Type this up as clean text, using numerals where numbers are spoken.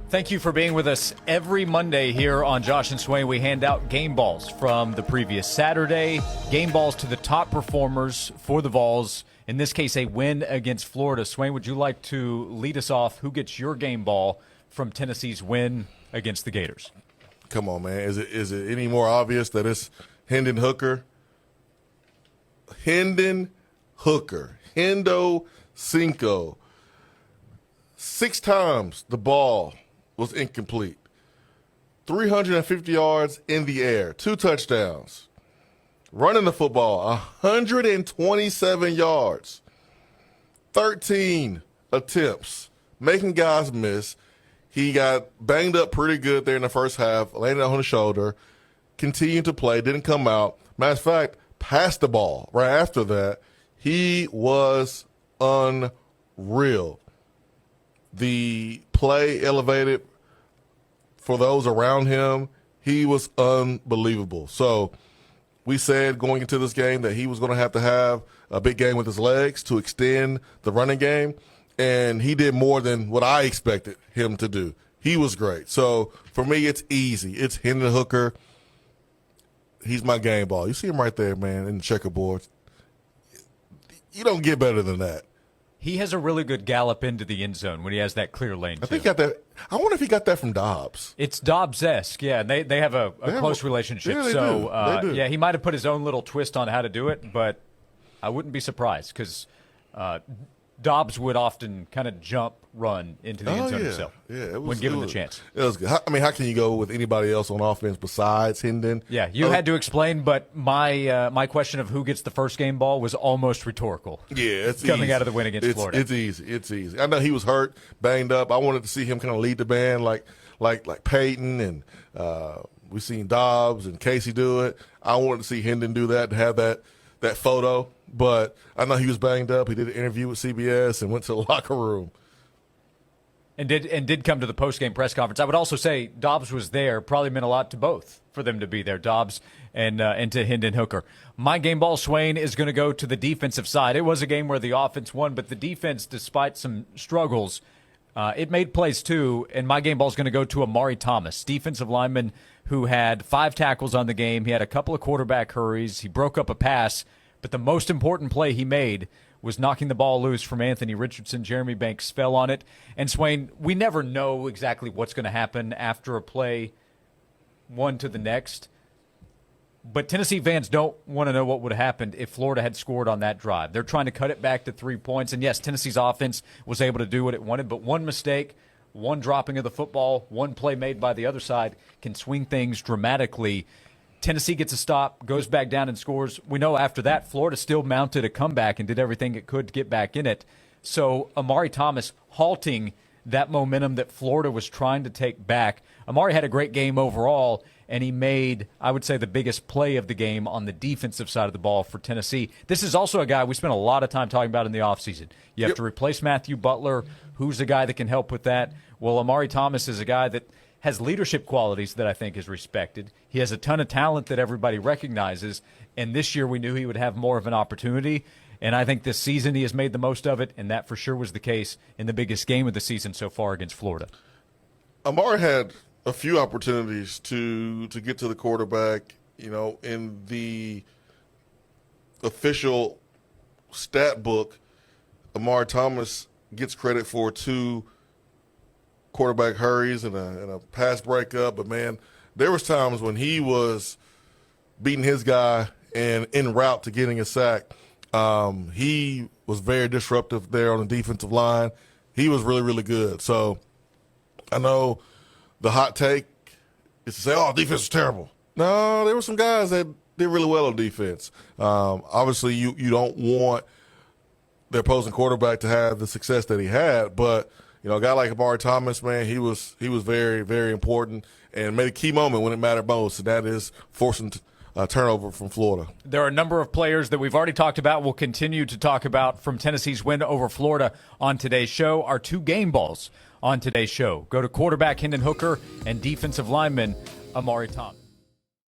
Thank you for being with us every Monday here on Josh and Swain. We hand out game balls from the previous Saturday, game balls to the top performers for the Vols. In this case, a win against Florida. Swain, would you like to lead us off? Who gets your game ball from Tennessee's win against the Gators? Come on, man. Is it any more obvious that it's Hendon Hooker? Hendon Hooker. Hendo Cinco. 6 times the ball was incomplete. 350 yards in the air, 2 touchdowns. Running the football, 127 yards, 13 attempts, making guys miss. He got banged up pretty good there in the first half, landed on his shoulder, continued to play, didn't come out. Matter of fact, passed the ball right after that. He was unreal. The play elevated for those around him. He was unbelievable. So we said going into this game that he was going to have a big game with his legs to extend the running game, and he did more than what I expected him to do. He was great. So for me, it's easy. It's Hendon Hooker. He's my game ball. You see him right there, man, in the checkerboard. You don't get better than that. He has a really good gallop into the end zone when he has that clear lane. I think he got that. I wonder if he got that from Dobbs. It's Dobbs-esque, yeah. And they have a close relationship. Yeah, they so, do. Yeah, he might have put his own little twist on how to do it, but I wouldn't be surprised because Dobbs would often kind of jump, run into the end zone himself when given the chance. It was good. I mean, how can you go with anybody else on offense besides Hendon? Yeah, you had to explain, but my question of who gets the first game ball was almost rhetorical. Yeah, it's coming easy. Out of the win against Florida. It's easy. It's easy. I know he was hurt, banged up. I wanted to see him kind of lead the band like Peyton, and we've seen Dobbs and Casey do it. I wanted to see Hendon do that, to have that photo. But I know he was banged up. He did an interview with CBS and went to the locker room. And did come to the post-game press conference. I would also say Dobbs was there. Probably meant a lot to both for them to be there, Dobbs and to Hendon Hooker. My game ball, Swain, is going to go to the defensive side. It was a game where the offense won, but the defense, despite some struggles, it made plays too. And my game ball is going to go to Amari Thomas, defensive lineman who had 5 tackles on the game. He had a couple of quarterback hurries. He broke up a pass. But the most important play he made was knocking the ball loose from Anthony Richardson. Jeremy Banks fell on it. And, Swain, we never know exactly what's going to happen after a play one to the next. But Tennessee fans don't want to know what would have happened if Florida had scored on that drive. They're trying to cut it back to 3 points. And, yes, Tennessee's offense was able to do what it wanted. But one mistake, one dropping of the football, one play made by the other side can swing things dramatically. Tennessee gets a stop, goes back down and scores. We know after that, Florida still mounted a comeback and did everything it could to get back in it. So Amari Thomas halting that momentum that Florida was trying to take back. Amari had a great game overall, and he made, I would say, the biggest play of the game on the defensive side of the ball for Tennessee. This is also a guy we spent a lot of time talking about in the offseason. You have to replace Matthew Butler. Who's the guy that can help with that? Well, Amari Thomas is a guy that has leadership qualities that I think is respected. He has a ton of talent that everybody recognizes, and this year we knew he would have more of an opportunity, and I think this season he has made the most of it, and that for sure was the case in the biggest game of the season so far against Florida. Amari had a few opportunities to get to the quarterback. You know, in the official stat book, Amari Thomas gets credit for 2 quarterback hurries and a pass breakup. But, man, there was times when he was beating his guy and en route to getting a sack. He was very disruptive there on the defensive line. He was really, really good. So I know the hot take is to say, oh, defense is terrible. No, there were some guys that did really well on defense. Obviously, you don't want the opposing quarterback to have the success that he had, but you know, a guy like Amari Thomas, man, he was very, very important and made a key moment when it mattered most, and that is forcing turnover from Florida. There are a number of players that we've already talked about, we'll continue to talk about from Tennessee's win over Florida on today's show. Our 2 game balls on today's show go to quarterback Hendon Hooker and defensive lineman Amari Thomas.